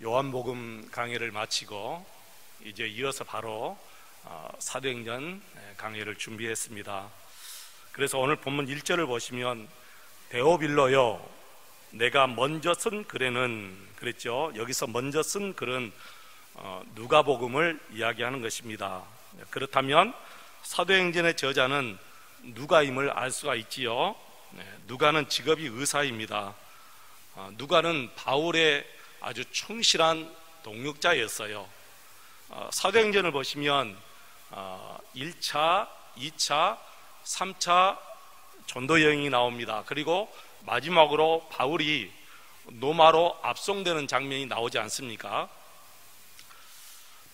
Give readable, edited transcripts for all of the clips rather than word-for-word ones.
요한복음 강의를 마치고 이제 이어서 바로 사도행전 강의를 준비했습니다. 그래서 오늘 본문 1절을 보시면 데오빌로여 내가 먼저 쓴 글에는 그랬죠. 여기서 먼저 쓴 글은 누가복음을 이야기하는 것입니다. 그렇다면 사도행전의 저자는 누가임을 알 수가 있지요. 누가는 직업이 의사입니다. 누가는 바울의 아주 충실한 동역자였어요. 사도행전을 보시면 1차, 2차, 3차 전도 여행이 나옵니다. 그리고 마지막으로 바울이 노마로 압송되는 장면이 나오지 않습니까?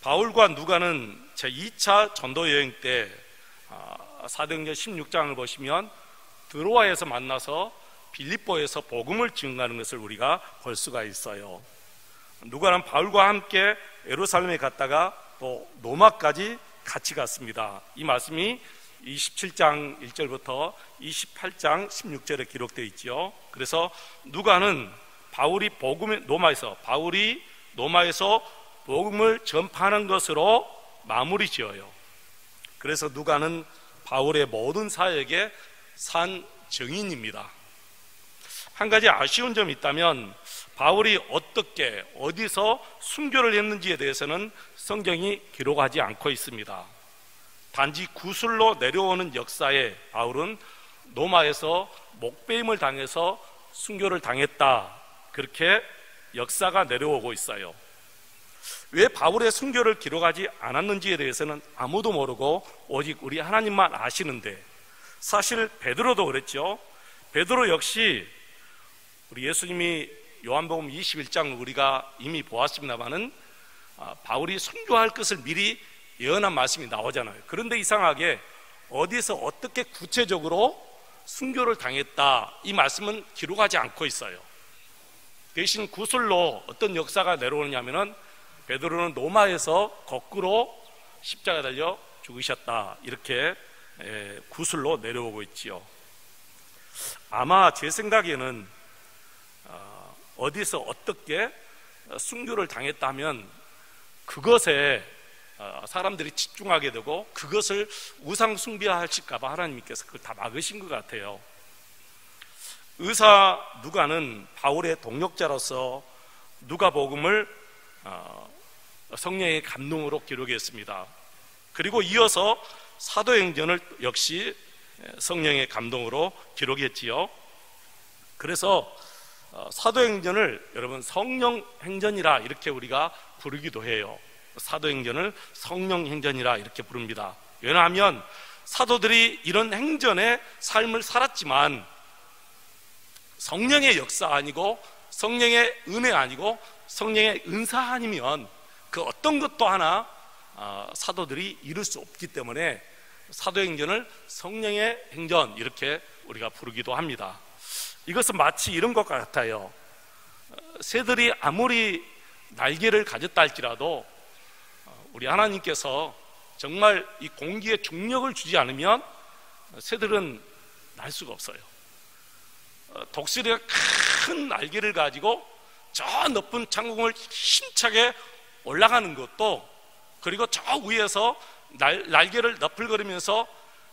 바울과 누가는 제2차 전도 여행 때 사도행전 16장을 보시면 드로아에서 만나서 빌립보에서 복음을 증거하는 것을 우리가 볼 수가 있어요. 누가는 바울과 함께 예루살렘에 갔다가 또 로마까지 같이 갔습니다. 이 말씀이 27장 1절부터 28장 16절에 기록되어 있죠. 그래서 누가는 바울이 로마에서 복음을 전파하는 것으로 마무리 지어요. 그래서 누가는 바울의 모든 사역의 산 증인입니다. 한 가지 아쉬운 점이 있다면 바울이 어떻게 어디서 순교를 했는지에 대해서는 성경이 기록하지 않고 있습니다. 단지 구술로 내려오는 역사에 바울은 로마에서 목배임을 당해서 순교를 당했다, 그렇게 역사가 내려오고 있어요. 왜 바울의 순교를 기록하지 않았는지에 대해서는 아무도 모르고 오직 우리 하나님만 아시는데, 사실 베드로도 그랬죠. 베드로 역시 우리 예수님이 요한복음 21장을 우리가 이미 보았습니다마는 바울이 순교할 것을 미리 예언한 말씀이 나오잖아요. 그런데 이상하게 어디서 어떻게 구체적으로 순교를 당했다, 이 말씀은 기록하지 않고 있어요. 대신 구술로 어떤 역사가 내려오느냐면은 베드로는 로마에서 거꾸로 십자가 달려 죽으셨다, 이렇게 구술로 내려오고 있지요. 아마 제 생각에는 어디서 어떻게 순교를 당했다면 그것에 사람들이 집중하게 되고 그것을 우상 숭배하실까 봐 하나님께서 그걸 다 막으신 것 같아요. 의사 누가는 바울의 동역자로서 누가복음을 성령의 감동으로 기록했습니다. 그리고 이어서 사도행전을 역시 성령의 감동으로 기록했지요. 그래서 사도행전을 여러분 성령행전이라 이렇게 우리가 부르기도 해요. 사도행전을 성령행전이라 이렇게 부릅니다. 왜냐하면 사도들이 이런 행전의 삶을 살았지만 성령의 역사 아니고 성령의 은혜 아니고 성령의 은사 아니면 그 어떤 것도 하나 사도들이 이룰 수 없기 때문에 사도행전을 성령의 행전 이렇게 우리가 부르기도 합니다. 이것은 마치 이런 것 같아요. 새들이 아무리 날개를 가졌다 할지라도 우리 하나님께서 정말 이 공기에 중력을 주지 않으면 새들은 날 수가 없어요. 독수리가 큰 날개를 가지고 저 높은 창공을 힘차게 올라가는 것도, 그리고 저 위에서 날개를 너풀거리면서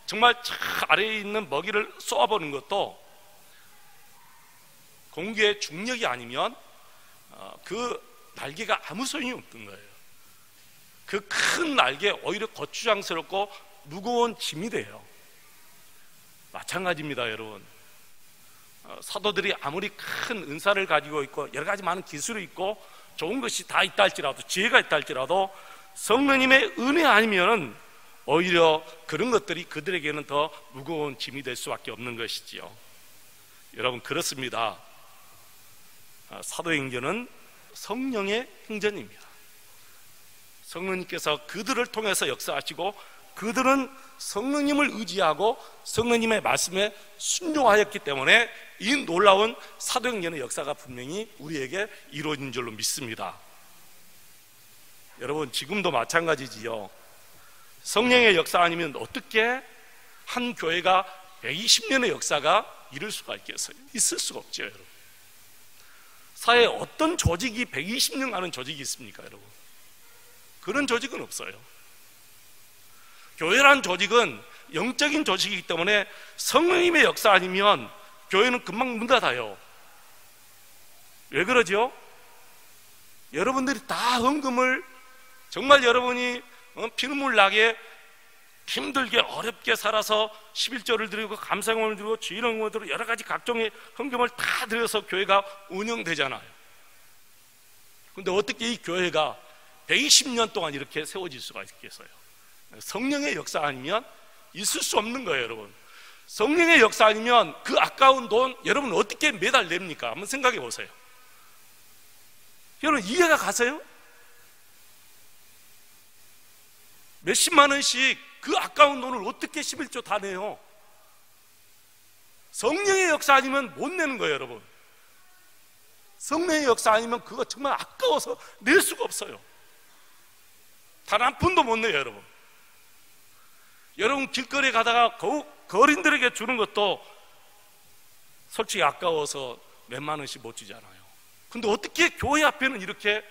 정말 저 아래에 있는 먹이를 쏘아보는 것도 공기의 중력이 아니면 그 날개가 아무 소용이 없던 거예요. 그 큰 날개 오히려 거추장스럽고 무거운 짐이 돼요. 마찬가지입니다, 여러분. 사도들이 아무리 큰 은사를 가지고 있고 여러 가지 많은 기술이 있고 좋은 것이 다 있다 할지라도, 지혜가 있다 할지라도 성령님의 은혜 아니면 오히려 그런 것들이 그들에게는 더 무거운 짐이 될 수밖에 없는 것이지요. 여러분, 그렇습니다. 사도행전은 성령의 행전입니다. 성령님께서 그들을 통해서 역사하시고 그들은 성령님을 의지하고 성령님의 말씀에 순종하였기 때문에 이 놀라운 사도행전의 역사가 분명히 우리에게 이루어진 줄로 믿습니다. 여러분, 지금도 마찬가지지요. 성령의 역사 아니면 어떻게 한 교회가 120년의 역사가 이룰 수가 있겠어요? 있을 수가 없죠, 여러분. 사회에 어떤 조직이 120년 가는 조직이 있습니까, 여러분? 그런 조직은 없어요. 교회란 조직은 영적인 조직이기 때문에 성령님의 역사 아니면 교회는 금방 문 닫아요. 왜 그러죠? 여러분들이 다 헌금을 정말 여러분이 피눈물 나게 힘들게 어렵게 살아서 11조를 드리고 감사금을 드리고 주일헌금을 드리고 여러 가지 각종의 헌금을 다 드려서 교회가 운영되잖아요. 그런데 어떻게 이 교회가 120년 동안 이렇게 세워질 수가 있겠어요? 성령의 역사 아니면 있을 수 없는 거예요, 여러분. 성령의 역사 아니면 그 아까운 돈 여러분 어떻게 매달 냅니까? 한번 생각해 보세요. 여러분 이해가 가세요? 몇십만 원씩 그 아까운 돈을 어떻게 11조 다 내요? 성령의 역사 아니면 못 내는 거예요, 여러분. 성령의 역사 아니면 그거 정말 아까워서 낼 수가 없어요. 단 한 푼도 못 내요, 여러분. 여러분 길거리에 가다가 거린들에게 주는 것도 솔직히 아까워서 몇만 원씩 못 주잖아요. 근데 어떻게 교회 앞에는 이렇게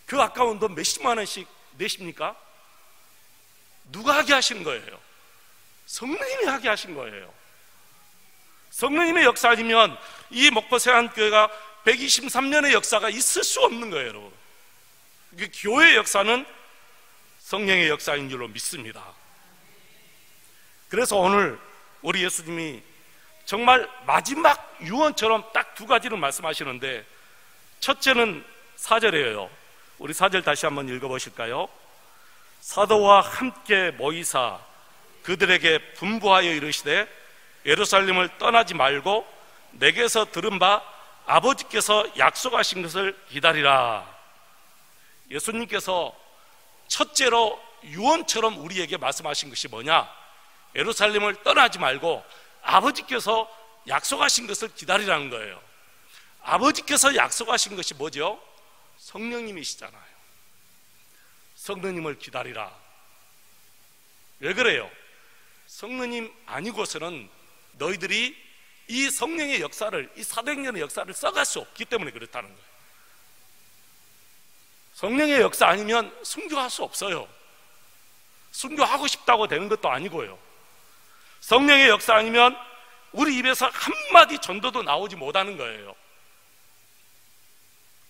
그 아까운 돈 몇십만 원씩 내십니까? 누가 하게 하신 거예요? 성령님이 하게 하신 거예요. 성령님의 역사 아니면 이 목포 세안교회가 123년의 역사가 있을 수 없는 거예요, 여러분. 교회의 역사는 성령의 역사인 줄로 믿습니다. 그래서 오늘 우리 예수님이 정말 마지막 유언처럼 딱 두 가지를 말씀하시는데, 첫째는 4절이에요. 우리 4절 다시 한번 읽어보실까요? 사도와 함께 모이사 그들에게 분부하여 이르시되 예루살렘을 떠나지 말고 내게서 들은 바 아버지께서 약속하신 것을 기다리라. 예수님께서 첫째로 유언처럼 우리에게 말씀하신 것이 뭐냐? 예루살렘을 떠나지 말고 아버지께서 약속하신 것을 기다리라는 거예요. 아버지께서 약속하신 것이 뭐죠? 성령님이시잖아요. 성령님을 기다리라. 왜 그래요? 성령님 아니고서는 너희들이 이 성령의 역사를, 이 사도행전의 역사를 써갈 수 없기 때문에 그렇다는 거예요. 성령의 역사 아니면 순교할 수 없어요. 순교하고 싶다고 되는 것도 아니고요. 성령의 역사 아니면 우리 입에서 한마디 전도도 나오지 못하는 거예요.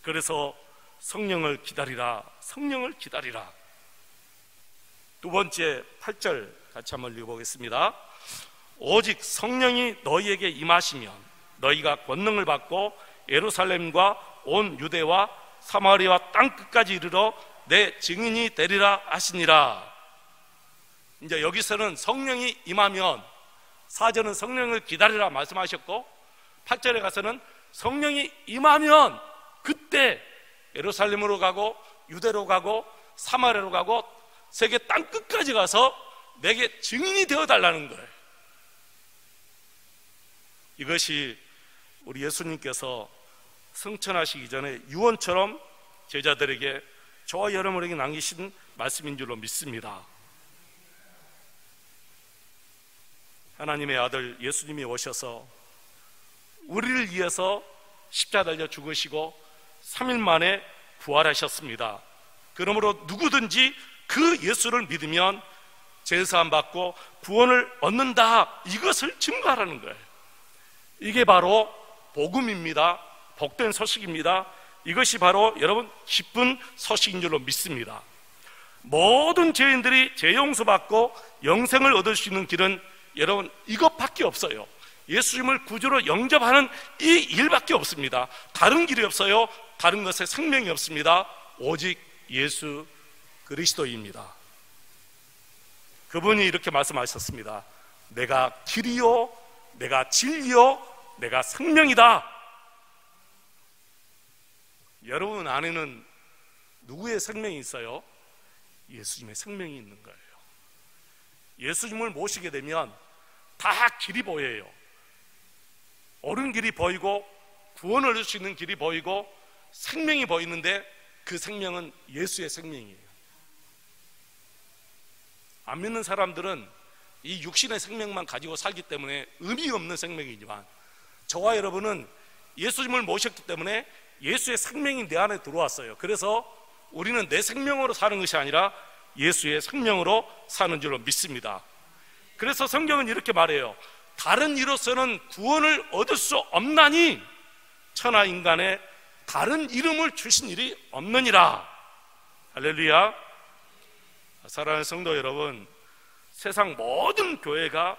그래서 성령을 기다리라, 성령을 기다리라. 두 번째 8절 같이 한번 읽어보겠습니다. 오직 성령이 너희에게 임하시면 너희가 권능을 받고 예루살렘과 온 유대와 사마리아 땅끝까지 이르러 내 증인이 되리라 하시니라. 이제 여기서는 성령이 임하면, 4절은 성령을 기다리라 말씀하셨고 8절에 가서는 성령이 임하면 그때 예루살렘으로 가고 유대로 가고 사마리아로 가고 세계 땅끝까지 가서 내게 증인이 되어달라는 거예요. 이것이 우리 예수님께서 승천하시기 전에 유언처럼 제자들에게, 저와 여러분에게 남기신 말씀인 줄로 믿습니다. 하나님의 아들 예수님이 오셔서 우리를 위해서 십자가 달려 죽으시고 3일 만에 부활하셨습니다. 그러므로 누구든지 그 예수를 믿으면 죄사함 받고 구원을 얻는다, 이것을 증거하라는 거예요. 이게 바로 복음입니다. 복된 소식입니다. 이것이 바로 여러분 기쁜 소식인 줄로 믿습니다. 모든 죄인들이 죄 용서받고 영생을 얻을 수 있는 길은 여러분 이것밖에 없어요. 예수님을 구주로 영접하는 이 일밖에 없습니다. 다른 길이 없어요. 다른 것에 생명이 없습니다. 오직 예수 그리스도입니다. 그분이 이렇게 말씀하셨습니다. 내가 길이요, 내가 진리요, 내가 생명이다. 여러분 안에는 누구의 생명이 있어요? 예수님의 생명이 있는 거예요. 예수님을 모시게 되면 다 길이 보여요. 옳은 길이 보이고 구원을 얻을 수 있는 길이 보이고 생명이 보이는데 그 생명은 예수의 생명이에요. 안 믿는 사람들은 이 육신의 생명만 가지고 살기 때문에 의미 없는 생명이지만, 저와 여러분은 예수님을 모셨기 때문에 예수의 생명이 내 안에 들어왔어요. 그래서 우리는 내 생명으로 사는 것이 아니라 예수의 생명으로 사는 줄로 믿습니다. 그래서 성경은 이렇게 말해요. 다른 이로서는 구원을 얻을 수 없나니 천하 인간에 다른 이름을 주신 일이 없느니라. 할렐루야. 사랑하는 성도 여러분, 세상 모든 교회가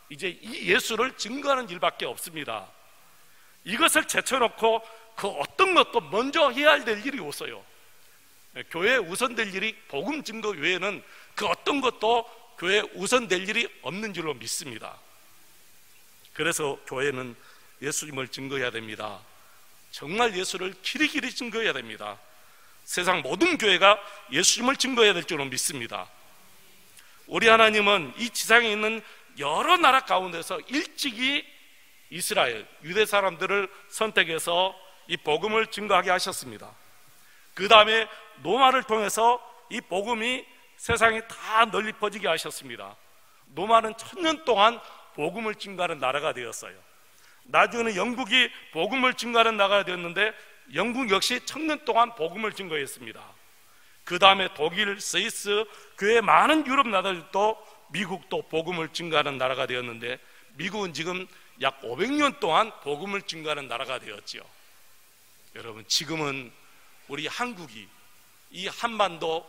이제 이 예수를 증거하는 일밖에 없습니다. 이것을 제쳐놓고 그 어떤 것도 먼저 해야 될 일이 없어요. 교회에 우선될 일이 복음 증거 외에는 그 어떤 것도 교회에 우선될 일이 없는 줄로 믿습니다. 그래서 교회는 예수님을 증거해야 됩니다. 정말 예수를 길이길이 증거해야 됩니다. 세상 모든 교회가 예수님을 증거해야 될 줄로 믿습니다. 우리 하나님은 이 지상에 있는 여러 나라 가운데서 일찍이 이스라엘, 유대 사람들을 선택해서 이 복음을 증거하게 하셨습니다. 그 다음에 노마를 통해서 이 복음이 세상에 다 널리 퍼지게 하셨습니다. 노마는 1000년 동안 복음을 증거하는 나라가 되었어요. 나중에는 영국이 복음을 증거하는 나라가 되었는데 영국 역시 1000년 동안 복음을 증거했습니다. 그 다음에 독일, 스위스, 그 외 많은 유럽 나라들도 미국도 복음을 증거하는 나라가 되었는데 미국은 지금 약 500년 동안 복음을 증거하는 나라가 되었지요. 여러분, 지금은 우리 한국이 이 한반도,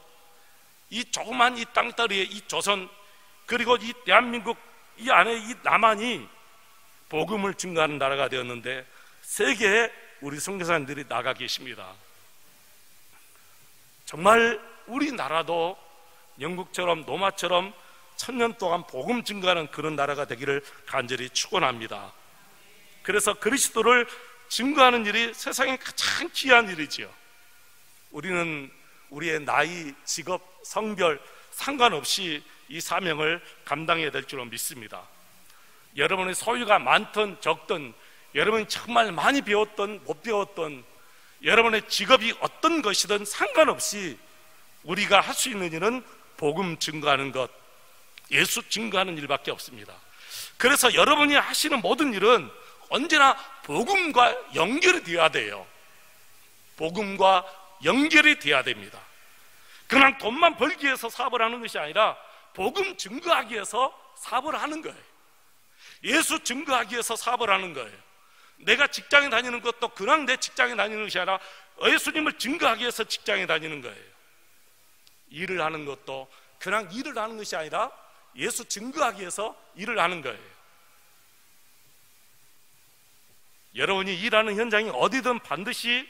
이 조그만 이 땅다리에 이 조선, 그리고 이 대한민국 이 안에 이 남한이 복음을 증거하는 나라가 되었는데 세계에 우리 선교사님들이 나가 계십니다. 정말 우리나라도 영국처럼 노마처럼 1000년 동안 복음 증거하는 그런 나라가 되기를 간절히 축원합니다. 그래서 그리스도를 증거하는 일이 세상에 가장 귀한 일이지요. 우리는 우리의 나이, 직업, 성별 상관없이 이 사명을 감당해야 될 줄로 믿습니다. 여러분의 소유가 많든 적든, 여러분이 정말 많이 배웠든 못 배웠든, 여러분의 직업이 어떤 것이든 상관없이 우리가 할 수 있는 일은 복음 증거하는 것, 예수 증거하는 일밖에 없습니다. 그래서 여러분이 하시는 모든 일은 언제나 복음과 연결이 되어야 돼요. 복음과 연결이 되어야 됩니다. 그냥 돈만 벌기 위해서 사업을 하는 것이 아니라 복음 증거하기 위해서 사업을 하는 거예요. 예수 증거하기 위해서 사업을 하는 거예요. 내가 직장에 다니는 것도 그냥 내 직장에 다니는 것이 아니라 예수님을 증거하기 위해서 직장에 다니는 거예요. 일을 하는 것도 그냥 일을 하는 것이 아니라 예수 증거하기 위해서 일을 하는 거예요. 여러분이 일하는 현장이 어디든 반드시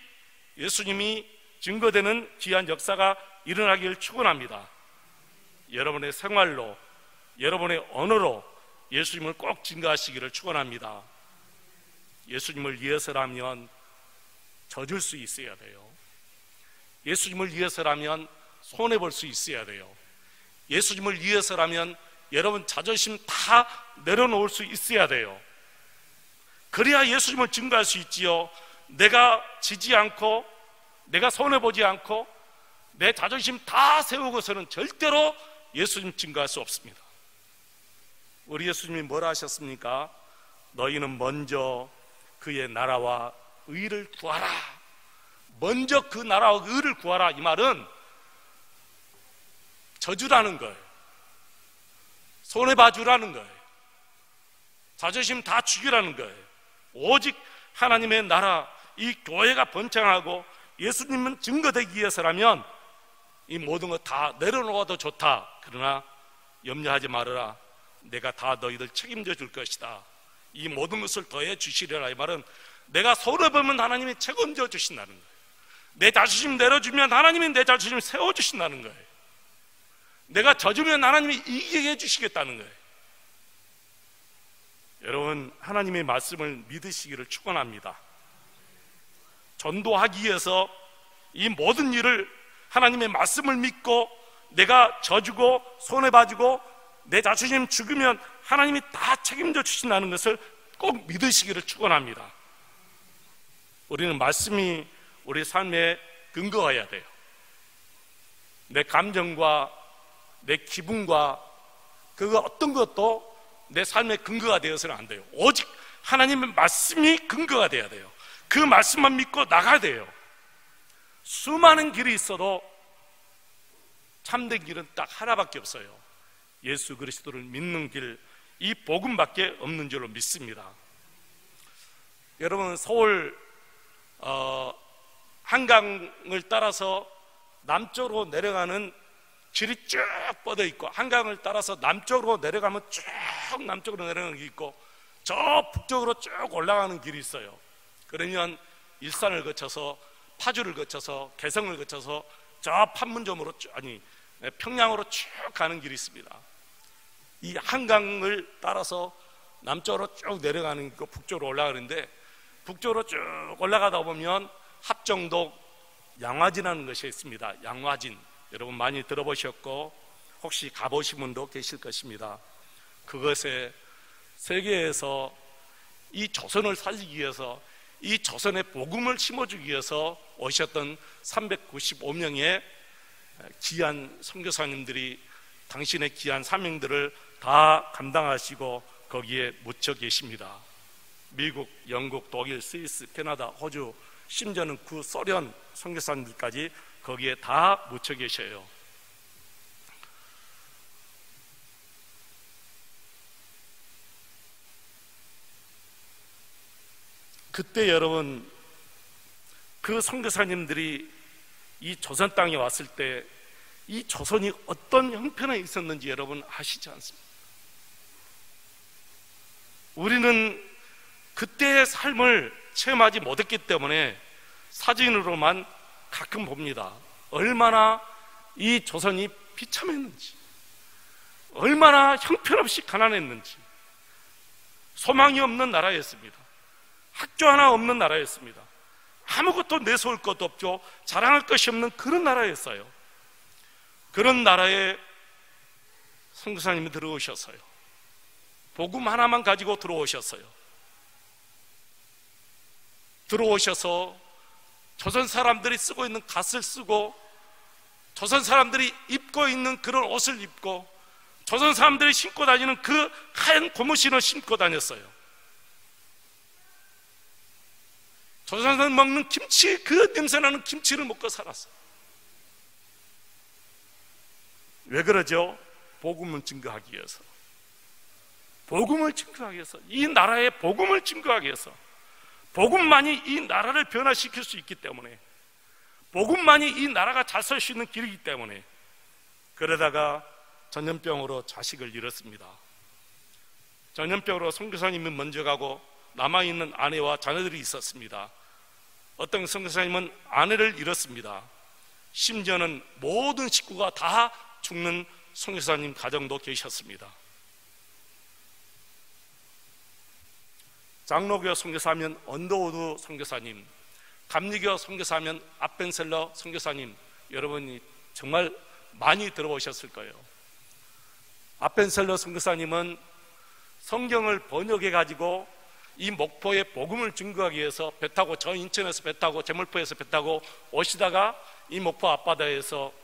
예수님이 증거되는 귀한 역사가 일어나기를 축원합니다. 여러분의 생활로, 여러분의 언어로 예수님을 꼭 증거하시기를 축원합니다. 예수님을 위해서라면 져줄 수 있어야 돼요. 예수님을 위해서라면 손해볼 수 있어야 돼요. 예수님을 위해서라면 여러분 자존심 다 내려놓을 수 있어야 돼요. 그래야 예수님을 증거할 수 있지요. 내가 지지 않고, 내가 손해보지 않고, 내 자존심 다 세우고서는 절대로 예수님 증거할 수 없습니다. 우리 예수님이 뭐라 하셨습니까? 너희는 먼저 그의 나라와 의를 구하라. 먼저 그 나라와 의를 구하라. 이 말은 저주라는 거예요. 손해봐주라는 거예요. 자존심 다 죽이라는 거예요. 오직 하나님의 나라, 이 교회가 번창하고 예수님은 증거되기 위해서라면 이 모든 거 다 내려놓아도 좋다. 그러나 염려하지 말아라. 내가 다 너희들 책임져 줄 것이다. 이 모든 것을 더해 주시리라. 이 말은 내가 손해보면 하나님이 책임져 주신다는 거예요. 내 자존심 내려주면 하나님이 내 자존심 세워주신다는 거예요. 내가 져주면 하나님이 이기게 해주시겠다는 거예요. 여러분, 하나님의 말씀을 믿으시기를 축원합니다. 전도하기 위해서 이 모든 일을 하나님의 말씀을 믿고 내가 져주고 손해봐주고 내 자존심 죽으면 하나님이 다 책임져 주신다는 것을 꼭 믿으시기를 축원합니다. 우리는 말씀이 우리 삶에 근거해야 돼요. 내 감정과 내 기분과 그거 어떤 것도 내 삶의 근거가 되어서는 안 돼요. 오직 하나님의 말씀이 근거가 돼야 돼요. 그 말씀만 믿고 나가야 돼요. 수많은 길이 있어도 참된 길은 딱 하나밖에 없어요. 예수 그리스도를 믿는 길, 이 복음밖에 없는 줄로 믿습니다. 여러분, 서울 한강을 따라서 남쪽으로 내려가는 길이 쭉 뻗어 있고, 한강을 따라서 남쪽으로 내려가면 쭉 남쪽으로 내려가는 길이 있고, 저 북쪽으로 쭉 올라가는 길이 있어요. 그러면 일산을 거쳐서, 파주를 거쳐서, 개성을 거쳐서 저 판문점으로 평양으로 쭉 가는 길이 있습니다. 이 한강을 따라서 남쪽으로 쭉 내려가는 거, 북쪽으로 올라가는데, 북쪽으로 쭉 올라가다 보면 합정동 양화진이라는 것이 있습니다. 양화진, 여러분 많이 들어보셨고 혹시 가보신 분도 계실 것입니다. 그것에 세계에서 이 조선을 살리기 위해서, 이 조선의 복음을 심어주기 위해서 오셨던 395명의 귀한 선교사님들이 당신의 귀한 사명들을 다 감당하시고 거기에 묻혀 계십니다. 미국, 영국, 독일, 스위스, 캐나다, 호주, 심지어는 구소련 선교사님들까지 거기에 다 묻혀 계셔요. 그때 여러분, 그 선교사님들이 이 조선 땅에 왔을 때 이 조선이 어떤 형편에 있었는지 여러분 아시지 않습니까? 우리는 그때의 삶을 체험하지 못했기 때문에 사진으로만 가끔 봅니다. 얼마나 이 조선이 비참했는지, 얼마나 형편없이 가난했는지, 소망이 없는 나라였습니다. 학교 하나 없는 나라였습니다. 아무것도 내세울 것도 없죠. 자랑할 것이 없는 그런 나라였어요. 그런 나라에 선교사님이 들어오셨어요. 복음 하나만 가지고 들어오셨어요. 들어오셔서 조선 사람들이 쓰고 있는 갓을 쓰고, 조선 사람들이 입고 있는 그런 옷을 입고, 조선 사람들이 신고 다니는 그 하얀 고무신을 신고 다녔어요. 조선 사람 먹는 김치, 그 냄새나는 김치를 먹고 살았어요. 왜 그러죠? 복음을 증거하기 위해서, 복음을 증거하기 위해서, 이 나라의 복음을 증거하기 위해서. 복음만이 이 나라를 변화시킬 수 있기 때문에, 복음만이 이 나라가 잘 살 수 있는 길이기 때문에. 그러다가 전염병으로 자식을 잃었습니다. 전염병으로 선교사님은 먼저 가고 남아있는 아내와 자녀들이 있었습니다. 어떤 선교사님은 아내를 잃었습니다. 심지어는 모든 식구가 다 죽는 선교사님 가정도 계셨습니다. 장로교 선교사하면 언더우드 선교사님, 감리교 선교사하면 아펜셀러 선교사님, 여러분이 정말 많이 들어보셨을 거예요. 아펜셀러 선교사님은 성경을 번역해 가지고 이 목포의 복음을 증거하기 위해서 배 타고, 저 인천에서 배 타고, 제물포에서 배 타고 오시다가 이 목포 앞바다에서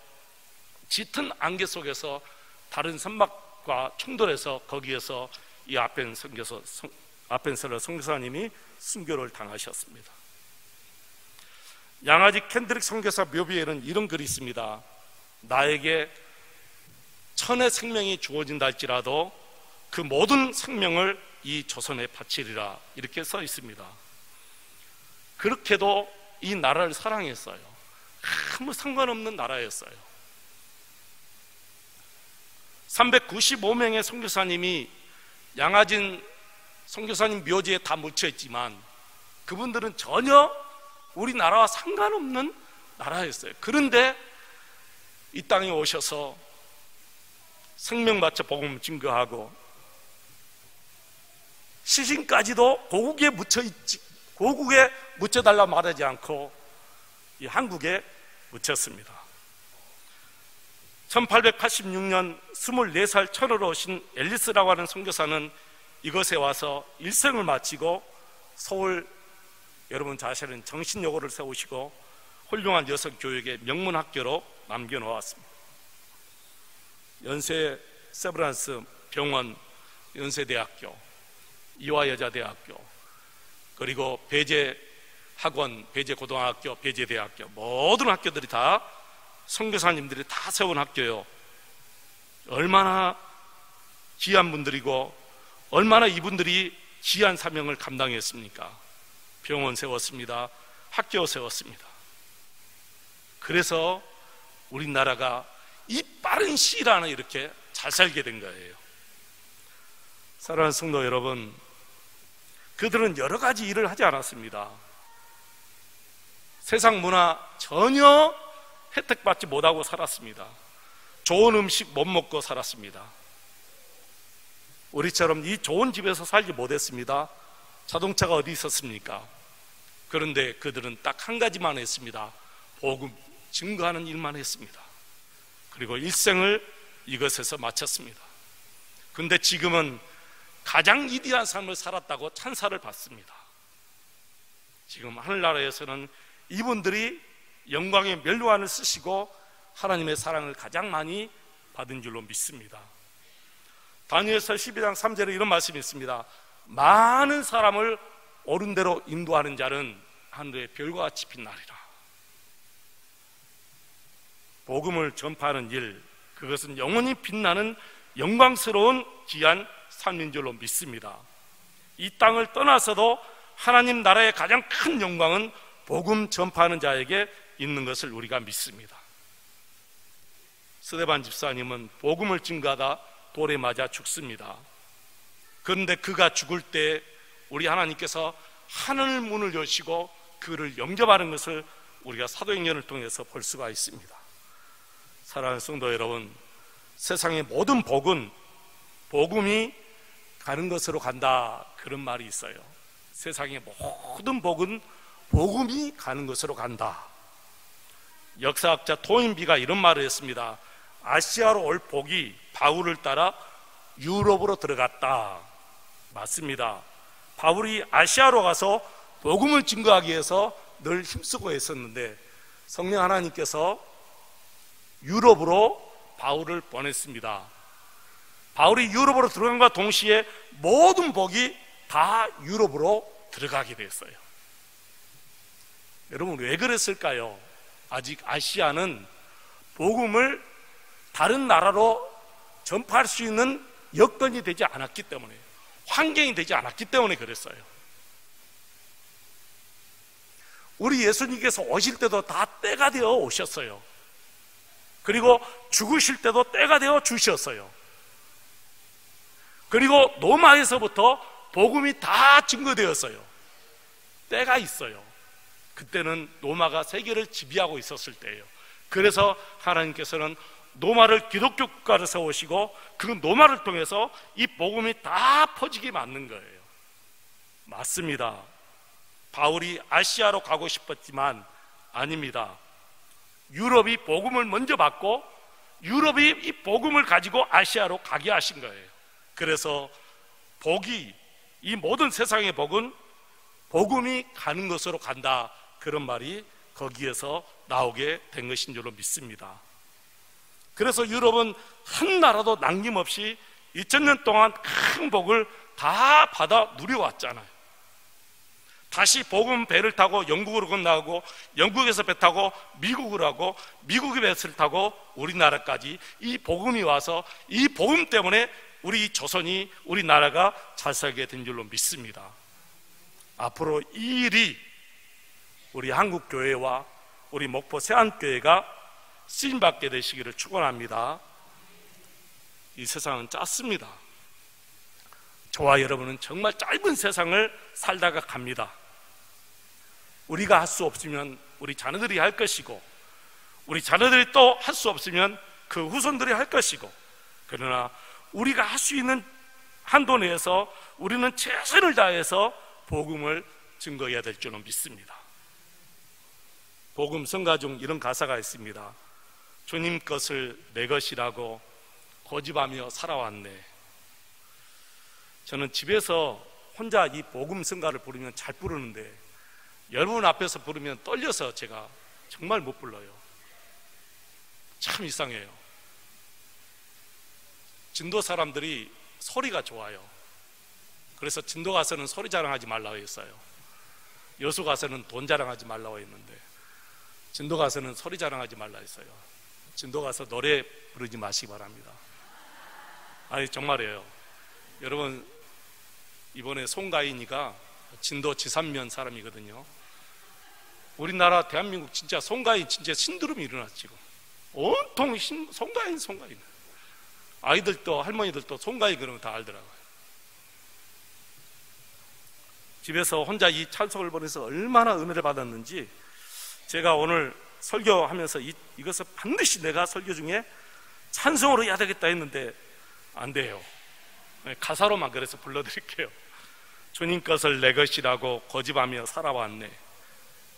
짙은 안개 속에서 다른 선박과 충돌해서 거기에서 이 아펜셀러 선교사님이 순교를 당하셨습니다. 양아지 캔드릭 선교사 묘비에는 이런 글이 있습니다. 나에게 천의 생명이 주어진다 할지라도 그 모든 생명을 이 조선에 바치리라, 이렇게 써 있습니다. 그렇게도 이 나라를 사랑했어요. 아무 상관없는 나라였어요. 395명의 선교사님이 양아진 선교사님 묘지에 다 묻혀 있지만 그분들은 전혀 우리나라와 상관없는 나라였어요. 그런데 이 땅에 오셔서 생명 바쳐 복음 증거하고, 시신까지도 고국에 묻혀달라 말하지 않고 이 한국에 묻혔습니다. 1886년 24살 처녀로 오신 앨리스라고 하는 선교사는 이곳에 와서 일생을 마치고 서울, 여러분 잘 아시는 정신여고를 세우시고 훌륭한 여성 교육의 명문 학교로 남겨놓았습니다. 연세 세브란스 병원, 연세대학교, 이화여자대학교, 그리고 배제 학원, 배제고등학교, 배제대학교 모든 학교들이 다 선교사님들이 다 세운 학교요. 얼마나 귀한 분들이고 얼마나 이분들이 귀한 사명을 감당했습니까? 병원 세웠습니다. 학교 세웠습니다. 그래서 우리나라가 이 빠른 시일 안에 이렇게 잘 살게 된 거예요. 사랑하는 성도 여러분, 그들은 여러 가지 일을 하지 않았습니다. 세상 문화 전혀 혜택받지 못하고 살았습니다. 좋은 음식 못 먹고 살았습니다. 우리처럼 이 좋은 집에서 살지 못했습니다. 자동차가 어디 있었습니까? 그런데 그들은 딱 한 가지만 했습니다. 복음 증거하는 일만 했습니다. 그리고 일생을 이것에서 마쳤습니다. 그런데 지금은 가장 위대한 삶을 살았다고 찬사를 받습니다. 지금 하늘나라에서는 이분들이 영광의 멸류관을 쓰시고 하나님의 사랑을 가장 많이 받은 줄로 믿습니다. 다니엘서 12장 3절에 이런 말씀이 있습니다. 많은 사람을 옳은 대로 인도하는 자는 하늘의 별과 같이 빛나리라. 복음을 전파하는 일, 그것은 영원히 빛나는 영광스러운 귀한 삶인 줄로 믿습니다. 이 땅을 떠나서도 하나님 나라의 가장 큰 영광은 복음 전파하는 자에게 있는 것을 우리가 믿습니다. 스데반 집사님은 복음을 증거하다 돌에 맞아 죽습니다. 그런데 그가 죽을 때 우리 하나님께서 하늘 문을 여시고 그를 영접하는 것을 우리가 사도행전을 통해서 볼 수가 있습니다. 사랑하는 성도 여러분, 세상의 모든 복은 복음이 가는 것으로 간다, 그런 말이 있어요. 세상의 모든 복은 복음이 가는 것으로 간다. 역사학자 토인비가 이런 말을 했습니다. 아시아로 올 복이 바울을 따라 유럽으로 들어갔다. 맞습니다. 바울이 아시아로 가서 복음을 증거하기 위해서 늘 힘쓰고 했었는데 성령 하나님께서 유럽으로 바울을 보냈습니다. 바울이 유럽으로 들어간과 동시에 모든 복이 다 유럽으로 들어가게 됐어요. 여러분, 왜 그랬을까요? 아직 아시아는 복음을 다른 나라로 전파할 수 있는 여건이 되지 않았기 때문에, 환경이 되지 않았기 때문에 그랬어요. 우리 예수님께서 오실 때도 다 때가 되어 오셨어요. 그리고 죽으실 때도 때가 되어 주셨어요. 그리고 로마에서부터 복음이 다 증거되었어요. 때가 있어요. 그때는 로마가 세계를 지배하고 있었을 때예요. 그래서 하나님께서는 로마를 기독교 국가로 세우시고 그 로마를 통해서 이 복음이 다 퍼지게 만든 거예요. 맞습니다. 바울이 아시아로 가고 싶었지만 아닙니다. 유럽이 복음을 먼저 받고 유럽이 이 복음을 가지고 아시아로 가게 하신 거예요. 그래서 복이, 이 모든 세상의 복은 복음이 가는 것으로 간다, 그런 말이 거기에서 나오게 된 것인 줄로 믿습니다. 그래서 유럽은 한 나라도 남김없이 2000년 동안 큰 복을 다 받아 누려왔잖아요. 다시 복음 배를 타고 영국으로 건너가고 영국에서 배 타고 미국으로 하고 미국의 배를 타고 우리나라까지 이 복음이 와서 이 복음 때문에 우리 조선이, 우리나라가 잘 살게 된 줄로 믿습니다. 앞으로 이 일이 우리 한국교회와 우리 목포 세안교회가 쓰임받게 되시기를 축원합니다. 이 세상은 짧습니다. 저와 여러분은 정말 짧은 세상을 살다가 갑니다. 우리가 할 수 없으면 우리 자녀들이 할 것이고, 우리 자녀들이 또 할 수 없으면 그 후손들이 할 것이고, 그러나 우리가 할 수 있는 한도 내에서 우리는 최선을 다해서 복음을 증거해야 될 줄은 믿습니다. 복음 성가 중 이런 가사가 있습니다. 주님 것을 내 것이라고 고집하며 살아왔네. 저는 집에서 혼자 이 복음 성가를 부르면 잘 부르는데 여러분 앞에서 부르면 떨려서 제가 정말 못 불러요. 참 이상해요. 진도 사람들이 소리가 좋아요. 그래서 진도 가서는 소리 자랑하지 말라고 했어요. 여수 가서는 돈 자랑하지 말라고 했는데 진도 가서는 소리 자랑하지 말라 했어요. 진도 가서 노래 부르지 마시기 바랍니다. 아니 정말이에요. 여러분 이번에 송가인이가 진도 지산면 사람이거든요. 우리나라 대한민국 진짜 송가인 진짜 신드롬이 일어났지 지금. 온통 송가인. 아이들도 할머니들도 송가인 그러면 다 알더라고요. 집에서 혼자 이 찬송을 보내서 얼마나 은혜를 받았는지 제가 오늘 설교하면서 이것을 반드시 내가 설교 중에 찬송으로 해야 되겠다 했는데 안 돼요. 가사로만 그래서 불러드릴게요. 주님 것을 내 것이라고 고집하며 살아왔네.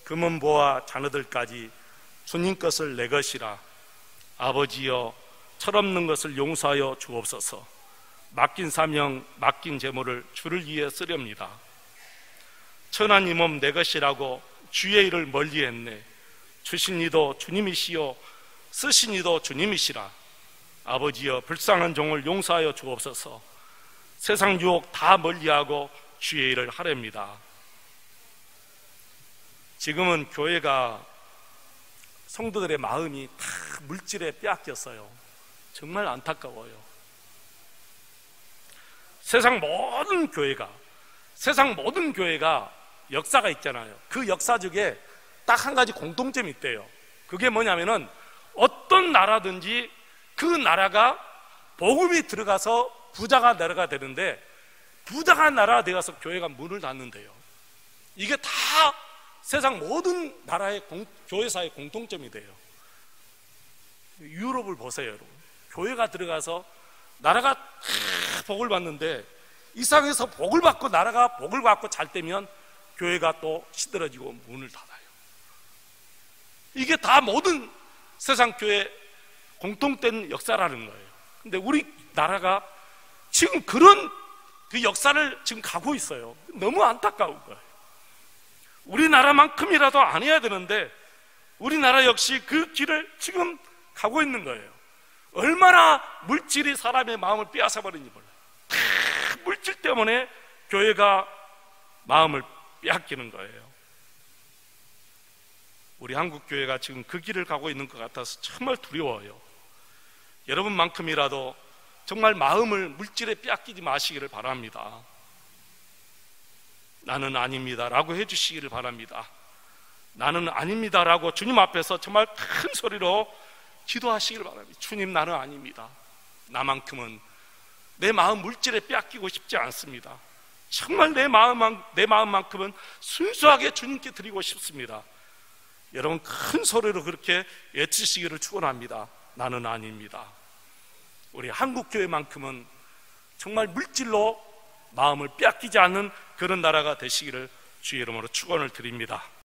금은보와 자녀들까지 주님 것을 내 것이라. 아버지여 철없는 것을 용서하여 주옵소서. 맡긴 사명 맡긴 재물을 주를 위해 쓰렵니다. 천한 이 몸 내 것이라고 주의 일을 멀리했네. 주신 이도 주님이시요 쓰신 이도 주님이시라. 아버지여 불쌍한 종을 용서하여 주옵소서. 세상 유혹 다 멀리하고 주의 일을 하렵니다. 지금은 교회가 성도들의 마음이 다 물질에 빼앗겼어요. 정말 안타까워요. 세상 모든 교회가 역사가 있잖아요. 그 역사 중에 딱 한 가지 공통점이 있대요. 그게 뭐냐면은 어떤 나라든지 그 나라가 복음이 들어가서 부자가 나라가 되는데 부자가 나라가 되어서 교회가 문을 닫는데요. 이게 다 세상 모든 나라의 교회사의 공통점이 돼요. 유럽을 보세요, 여러분. 교회가 들어가서 나라가 다 복을 받는데 이상해서 복을 받고 나라가 복을 받고 잘 되면 교회가 또 시들어지고 문을 닫아요. 이게 다 모든 세상 교회 공통된 역사라는 거예요. 근데 우리나라가 지금 그런 그 역사를 지금 가고 있어요. 너무 안타까운 거예요. 우리나라만큼이라도 안 해야 되는데 우리나라 역시 그 길을 지금 가고 있는 거예요. 얼마나 물질이 사람의 마음을 빼앗아버리는지 몰라요. 다 물질 때문에 교회가 마음을 빼앗기는 거예요. 우리 한국교회가 지금 그 길을 가고 있는 것 같아서 정말 두려워요. 여러분만큼이라도 정말 마음을 물질에 빼앗기지 마시기를 바랍니다. 나는 아닙니다 라고 해주시기를 바랍니다. 나는 아닙니다 라고 주님 앞에서 정말 큰 소리로 기도하시기를 바랍니다. 주님, 나는 아닙니다. 나만큼은 내 마음 물질에 빼앗기고 싶지 않습니다. 정말 내 마음만큼은 순수하게 주님께 드리고 싶습니다. 여러분 큰 소리로 그렇게 외치시기를 축원합니다. 나는 아닙니다. 우리 한국교회만큼은 정말 물질로 마음을 빼앗기지 않는 그런 나라가 되시기를 주의 이름으로 축원을 드립니다.